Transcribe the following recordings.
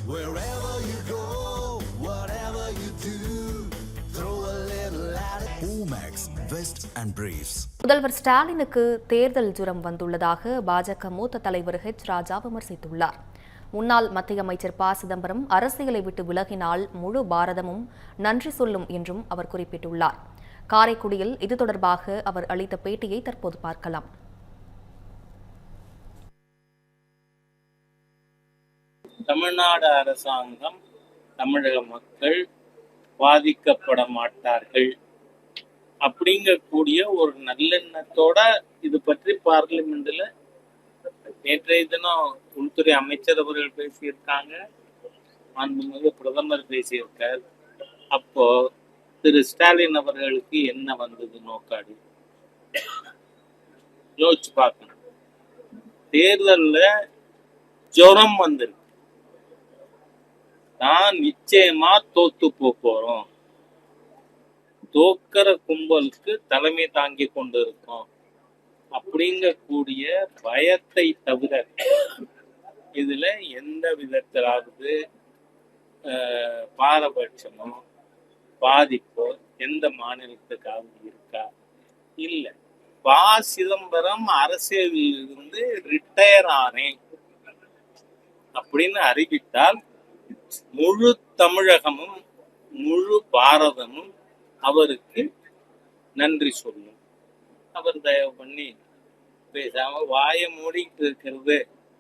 Wherever you go, whatever you do, throw a little at it. Omax, Vest and Briefs. முதல்வர் ஸ்டாலினுக்கு தேர்தல் ஜுரம் வந்துள்ளதாக பாஜக மூத்த தலைவர் ராஜா விமர்சித்துள்ளார். முன்னாள் மத்திய அமைச்சர் ப சிதம்பரம் அரசியலை விட்டு விலகினால் முழு பாரதமும் நன்றி சொல்லும் என்றும் அவர் குறிப்பிட்டுள்ளார். காரைக்குடியில் இது தொடர்பாக அவர் அளித்த பேட்டியை தற்போது பார்க்கலாம். தமிழ்நாடு அரசாங்கம் தமிழக மக்கள் பாதிக்கப்பட மாட்டார்கள் அப்படிங்கக்கூடிய ஒரு நல்லெண்ணத்தோட இது பற்றி பார்லிமெண்ட்ல நேற்றைய தினம் உள்துறை அமைச்சர் அவர்கள் பேசியிருக்காங்க, மாண்புமிகு பிரதமர் பேசியிருக்கார். அப்போ திரு ஸ்டாலின் அவர்களுக்கு என்ன வந்தது நோக்காடி யோசிச்சு பார்க்கணும். தேர்தல்ல ஜுரம் வந்திருக்கு, நான் நிச்சயமா தோத்து போறோம், தோக்கிற கும்பலுக்கு தலைமை தாங்கி கொண்டு இருக்கோம் அப்படிங்கக்கூடிய பயத்தை தவிர இதுல எந்த விதத்திலாவது பாரபட்சமோ பாதிப்போ எந்த மாநிலத்துக்காவது இருக்கா? இல்லை. ப சிதம்பரம் அரசியலில் இருந்து ரிட்டையர் ஆனேன் அப்படின்னு அறிவித்தால் முழு தமிழகமும் முழு பாரதமும் அவருக்கு நன்றி சொல்லும். அவர் தயவு பண்ணி பேசாம வாயை மூடிட்டு இருக்கிறது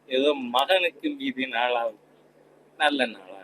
ஏதோ மகனுக்கு மீதி நாளாகும், நல்ல நாளா